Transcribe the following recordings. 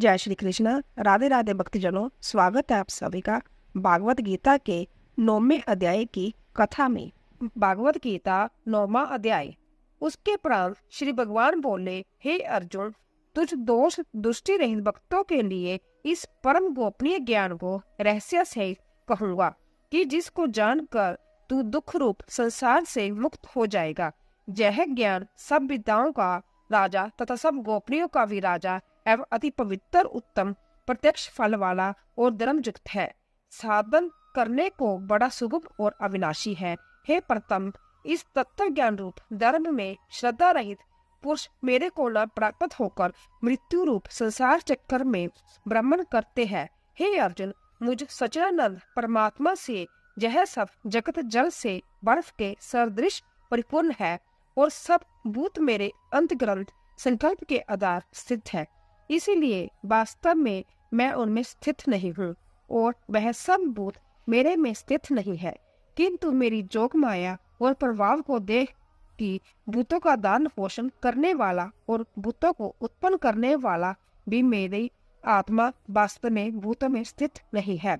जय श्री कृष्ण। राधे राधे भक्तजनों, स्वागत है आप सभी का भागवत गीता के 9वें अध्याय की कथा में। भागवत गीता 9वां अध्याय। उसके प्राण श्री भगवान बोले, हे अर्जुन, तुझ दोष दृष्टि रहित भक्तों के लिए इस परम गोपनीय ज्ञान को रहस्य से कहूंगा कि जिसको जानकर तू दुख रूप संसार से मुक्त हो जाएगा। यह ज्ञान सब विद्याओं का राजा तथा सब गोपनीयों का भी राजा एवं अति पवित्र उत्तम प्रत्यक्ष फल वाला और धर्मयुक्त है। साधन करने को बड़ा सुगम और अविनाशी है। हे प्रथम, इस तत्व ज्ञान रूप धर्म में श्रद्धा रहित पुरुष मेरे को न प्राप्त होकर मृत्यु रूप संसार चक्कर में भ्रमण करते हैं। हे अर्जुन, मुझ सच्चिदानंद परमात्मा से यह सब जगत जल से बर्फ के सदृश परिपूर्ण है और सब भूत मेरे अंतग्रंथ संकल्प के आधार स्थित है। इसीलिए वास्तव में मैं उनमें स्थित नहीं हूँ और वह सब भूत मेरे में स्थित नहीं है, किंतु मेरी जोग माया और प्रभाव को देख कि भूतों का दान पोषण करने वाला और भूतों को उत्पन्न करने वाला भी मेरी आत्मा वास्तव में भूतों में स्थित नहीं है।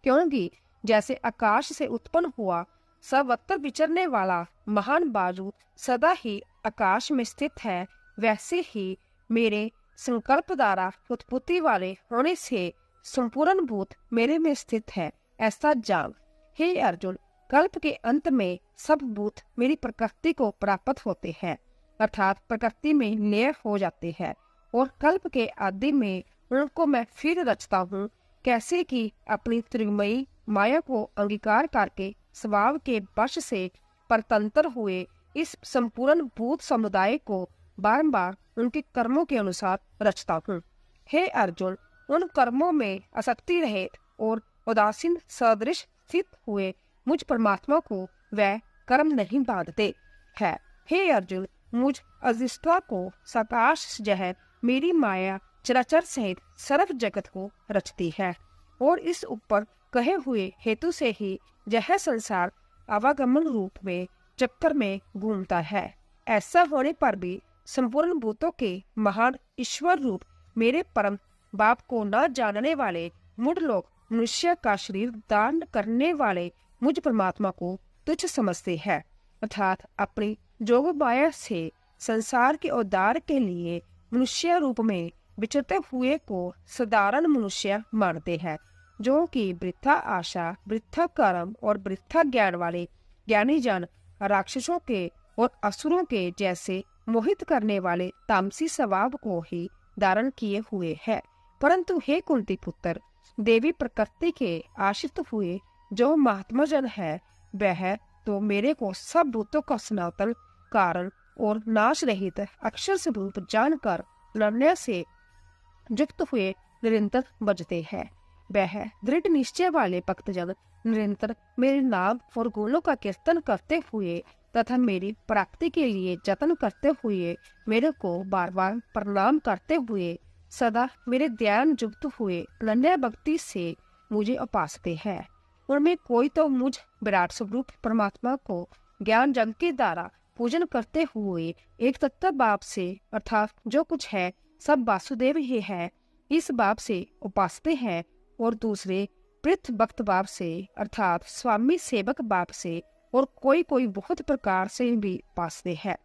क्योंकि जैसे आकाश से उत्पन्न हुआ सर्वत्र विचरने वाला महान बाजू सदा ही आकाश में स्थित है, वैसे ही मेरे संकल्प द्वारा उत्पत्ति वाले होने से संपूर्ण भूत मेरे में स्थित है, ऐसा जान। हे अर्जुन, कल्प के अंत में सब भूत मेरी प्रकृति को प्राप्त होते हैं, अर्थात प्रकृति में लय हो जाते हैं, और कल्प के आदि में उनको मैं फिर रचता हूँ, कैसे कि अपनी त्रिमयी माया को अंगीकार करके स्वभाव के वश से परतंत्र हुए इस संपूर्ण भूत समुदाय को बार उनके कर्मों के अनुसार रचता हूँ। हे अर्जुन, उन कर्मों में आसक्ति रहित और उदासीन सदृश स्थित हुए मुझ परमात्मा को वह कर्म नहीं बांधते है। हे अर्जुन, मुझ अधिष्ठा को सकाश जह मेरी माया चराचर सहित सर्व जगत को रचती है, और इस ऊपर कहे हुए हेतु से ही यह संसार आवागमन रूप में चक्कर में घूमता है। ऐसा होने पर भी संपूर्ण भूतों के महान ईश्वर रूप मेरे परम बाप को न जानने वाले मूढ़ लोग मनुष्य का शरीर दान करने वाले मुझ परमात्मा को तुच्छ समझते हैं, अर्थात अपनी जोग माया से संसार के उद्धार के लिए मनुष्य रूप में विचरते हुए को साधारण मनुष्य मानते हैं, जो कि वृथा आशा, वृथा कर्म और वृथा ज्ञान वाले ज्ञानी जन राक्षसों के और असुरों के जैसे मोहित करने वाले तामसी स्वभाव को ही धारण किए हुए है। परंतु हे कुंती पुत्र, देवी प्रकृति के आश्रित हुए जो महात्मा जन है, वह तो मेरे को सब भूतों का सनातन कारण और नाश रहित अक्षर स्वरूप जानकर लड़ने से युक्त हुए निरंतर बजते हैं। वह दृढ़ निश्चय वाले भक्तजन निरंतर मेरे नाम और गुणों का कीर्तन करते हुए तथा मेरी प्राप्ति के लिए जतन करते हुए मेरे को बार बार प्रणाम करते हुए सदा मेरे ध्यान युक्त हुए अनन्य भक्ति से मुझे उपासते हैं। उनमें कोई तो मुझ विराट स्वरूप परमात्मा को ज्ञान जग के द्वारा पूजन करते हुए एक तत्व भाव से, अर्थात जो कुछ है सब वासुदेव ही है, इस भाव से उपासते हैं, और दूसरे पृथ भक्त भाव से, अर्थात स्वामी सेवक भाव से, और कोई कोई बहुत प्रकार से भी उपासते हैं।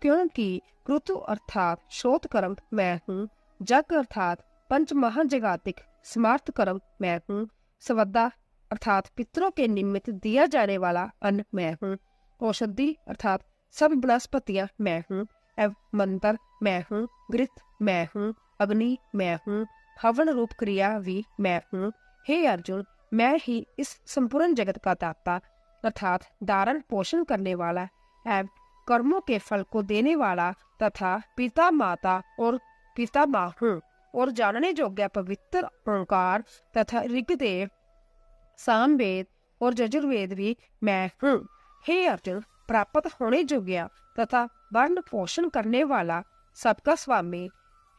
क्योंकि कृतु अर्थात श्रोत कर्म मैं हूँ, जग अर्थात पंच महाजगातिक स्मार्थ कर्म मैं हूँ, सवदा अर्थात पितरों के निमित्त दिया जाने वाला अन्न मैं हूँ, औषधि अर्थात सब वनस्पतियां मैं हूँ, एवं मंत्र मैं हूँ, घृत मैं हूँ, अग्नि मैं हूँ, हवन रूप क्रिया भी मैं हूँ। हे अर्जुन, मैं ही इस संपूर्ण जगत का दाता अर्थात धारण पोषण करने वाला एवं कर्मों के फल को देने वाला तथा पिता माता और पिता माँ हूँ, और जानने योग्य पवित्र ओंकार तथा ऋग्वेद, सामवेद और यजुर्वेद भी मैं हूँ। हे अर्जुन, प्राप्त होने योग्य तथा वर्ण पोषण करने वाला, सबका स्वामी,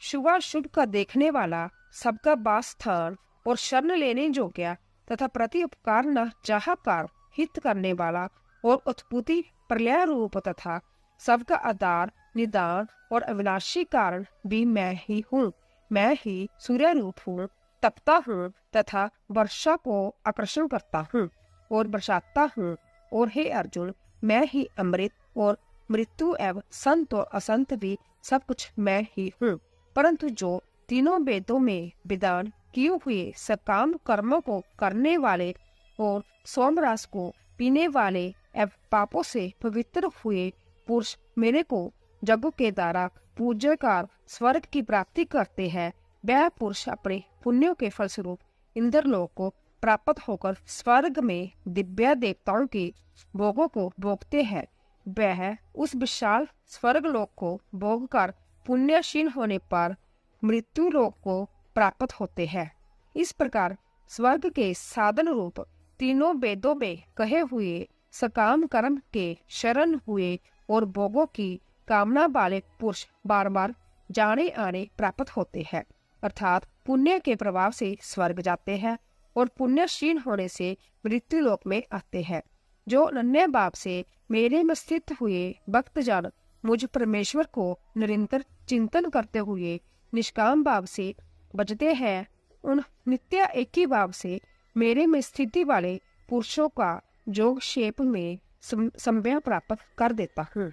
शुभाशुभ का देखने वाला, सबका वास स्थान और शरण लेने योग्य तथा प्रति उपकार न चाहकार हित करने वाला, और उत्पत्ति प्रलय रूप तथा सबका आधार निदान और अविनाशी कारण भी मैं ही हूँ। मैं ही सूर्य रूप हूँ, तपता हूँ तथा वर्षा को आकर्षण करता हूँ और बरसाता हूँ। और हे अर्जुन, मैं ही अमृत और मृत्यु एवं संत और असंत भी सब कुछ मैं ही हूँ। परंतु जो तीनों वेदों में विधान किए हुए सकाम कर्मों को करने वाले और सोमरस को पीने वाले एवं पापों से पवित्र हुए पुरुष मेरे को जगों के द्वारा पूज्यकार स्वर्ग की प्राप्ति करते हैं, वह पुरुष अपने पुण्यों के फलस्वरूप इंद्रलोक को प्राप्त होकर स्वर्ग में दिव्य देवताओं के भोगों को भोगते हैं। वह उस विशाल स्वर्ग लोक को भोग कर पुण्यशील होने पर मृत्यु लोक को प्राप्त होते हैं। इस प्रकार स्वर्ग के साधन रूप तीनों वेदों में कहे हुए सकाम कर्म के शरण हुए और भोगों की कामना वाले पुरुष बार बार जाने आने प्राप्त होते हैं, अर्थात पुण्य के प्रभाव से स्वर्ग जाते हैं और पुण्यशील होने से मृत्यु लोक में आते हैं। जो अनन्य भाव से मेरे में स्थित हुए भक्त जन मुझ परमेश्वर को निरंतर चिंतन करते हुए निष्काम भाव से बजते हैं, उन नित्य एक ही भाव से मेरे में स्थिति वाले पुरुषों का जोग शेप में संज्ञा प्राप्त कर देता हूँ।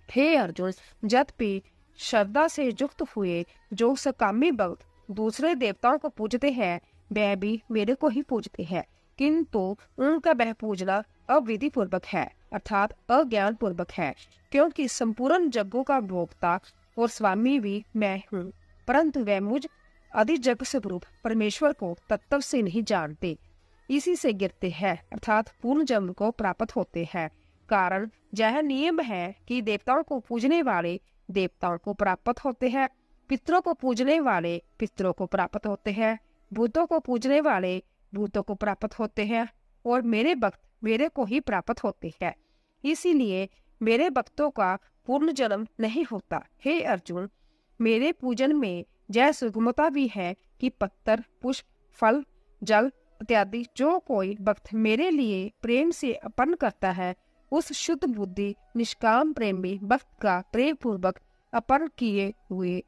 हे अर्जुन, जब भी श्रद्धा से युक्त हुए जो सकामी भक्त दूसरे देवताओं को पूजते हैं, वह भी मेरे को ही पूजते हैं, किंतु उनका वह पूजना अविधि पूर्वक है, अर्थात अज्ञान पूर्वक है, क्योंकि संपूर्ण जगों का भोक्ता और स्वामी भी मैं हूँ। परंतु वह मुझ आदि जग स्वरूप परमेश्वर को तत्व से नहीं जानते, इसी से गिरते हैं, अर्थात पूर्ण जन्म को प्राप्त होते हैं। कारण यह नियम है कि देवताओं को पूजने वाले देवताओं को प्राप्त होते हैं, पितरों को पूजने वाले पितरों को प्राप्त होते हैं, भूतों को पूजने वाले भूतों को प्राप्त होते हैं, और मेरे भक्त मेरे को ही प्राप्त होते हैं। इसीलिए मेरे भक्तों का पूर्ण जन्म नहीं होता। हे अर्जुन, मेरे पूजन में यह सुगमता भी है कि पत्थर, पुष्प, फल, जल इत्यादि जो कोई भक्त मेरे लिए प्रेम से अर्पण करता है, उस शुद्ध बुद्धि निष्काम प्रेमी भक्त का प्रेम पूर्वक अर्पण किए हुए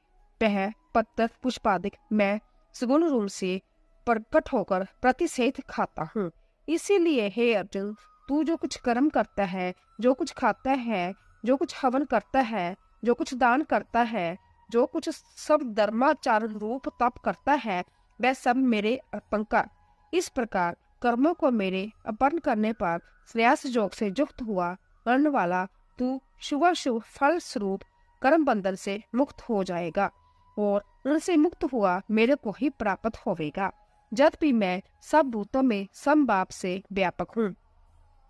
वह पत्थर पुष्पादिक मैं सुगुण रूप से प्रकट होकर प्रतिषेध खाता हूँ। इसीलिए हे अर्जुन, तू जो कुछ कर्म करता है, जो कुछ खाता है, जो कुछ हवन करता है, जो कुछ दान करता है, जो कुछ सब धर्माचार रूप तप करता है, वह सब मेरे अर्पण कर। इस प्रकार कर्मों को मेरे अर्पण करने पर श्रेयस योग से युक्त हुआ करने वाला तू शुभ फल स्वरूप कर्म बंधन से मुक्त हो जाएगा और उनसे मुक्त हुआ मेरे को ही प्राप्त होवेगा। जब भी मैं सब भूतों में समभाव से व्यापक हूँ,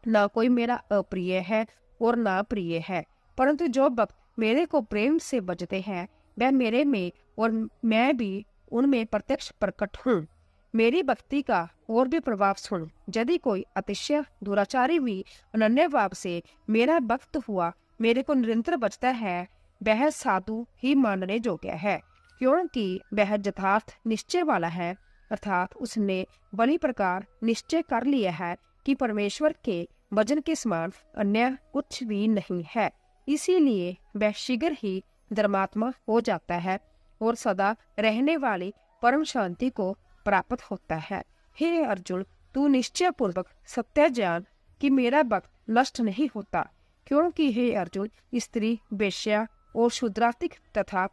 न कोई मेरा अप्रिय है और न प्रिय है, परंतु जो भक्त मेरे को प्रेम से बजते हैं, वह मेरे में और मैं भी उनमें प्रत्यक्ष प्रकट हूँ। मेरी भक्ति का और भी प्रभाव सुन। यदि कोई अतिशय दुराचारी भी अनन्य भाव से मेरा भक्त हुआ मेरे को निरंतर बचता है, वह साधु ही मानने योग्य है, क्योंकि वह यथार्थ निश्चय वाला है, अर्थात उसने बड़ी प्रकार निश्चय कर लिया है कि परमेश्वर के भजन के समान अन्य कुछ भी नहीं है। इसीलिए वह शीघ्र ही धर्मात्मा हो जाता है और सदा रहने वाली परम शांति को प्राप्त होता है। हे अर्जुन, तू निश्चय पूर्वक सत्य जान कि मेरा भक्त नष्ट नहीं होता, क्योंकि हे अर्जुन, स्त्री, वेश्या और शूद्रातिक तथा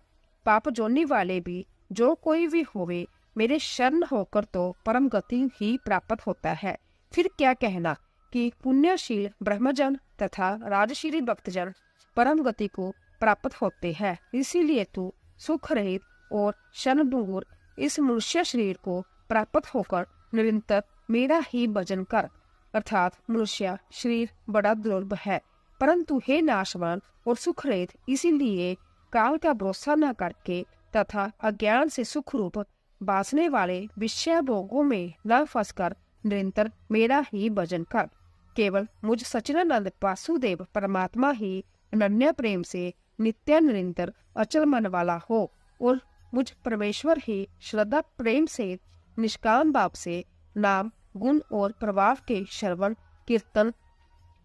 पाप जोड़ने वाले भी जो कोई भी होवे, मेरे शरण होकर तो परम गति ही प्राप्त होता है। फिर क्या कहना कि पुण्यशील ब्रह्मजन तथा राजशील भक्तजन परम गति को प्राप्त होते हैं। इसीलिए तू सुख रहित और क्षणभंगुर इस मनुष्य शरीर को प्राप्त होकर निरंतर मेरा ही भजन कर, अर्थात मनुष्य शरीर बड़ा दुर्लभ है। परंतु हे नाशवान और सुख रहित, इसीलिए काल का भरोसा न करके तथा अज्ञान से सुख रूप बासने वाले विषय भोगों में न फंसकर निरंतर मेरा ही भजन कर। केवल मुझ सच्चिदानंद वासुदेव परमात्मा ही अनन्य प्रेम से नित्य निरंतर अचल मन वाला हो और मुझ परमेश्वर ही श्रद्धा प्रेम से निष्काम भाव से नाम गुण और प्रभाव के श्रवण कीर्तन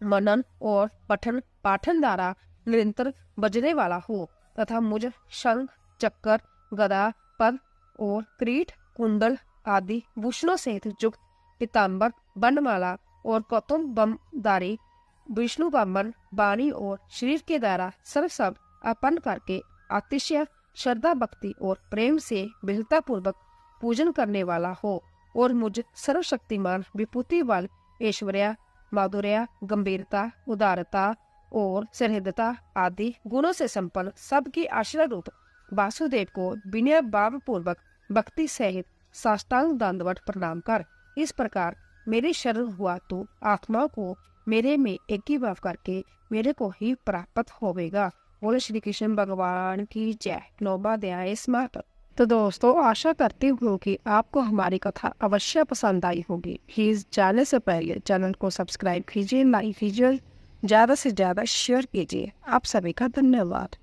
मनन और पठन पाठन द्वारा निरंतर बजने वाला हो तथा मुझ शंख चक्कर गदा पद और क्रीट, कुंडल आदि भूषणों से युक्त पीताम्बर, बनमाला और कौतुम्बधारी विष्णु वामन वाणी और शरीर के द्वारा सर्वशब्द अर्पण करके अतिशय श्रद्धा, भक्ति और प्रेम से विहलता पूर्वक पूजन करने वाला हो और मुझ सर्वशक्तिमान विभूति वाल ऐश्वर्या, माधुर्य, गंभीरता, उदारता और सहृदयता आदि गुणों से संपन्न सबके आश्रय रूप वासुदेव को विनय भाव पूर्वक भक्ति सहित साष्टांग दंडवत प्रणाम कर। इस प्रकार मेरे शरण हुआ तो आत्मा को मेरे में एकीभाव करके मेरे को ही प्राप्त होवेगा। बोले श्री कृष्ण भगवान की जय। 9वां अध्याय समाप्त। तो दोस्तों, आशा करती हूँ कि आपको हमारी कथा अवश्य पसंद आई होगी। प्लीज जाने से पहले चैनल को सब्सक्राइब कीजिए, लाइक कीजिए, ज़्यादा से ज़्यादा शेयर कीजिए। आप सभी का धन्यवाद।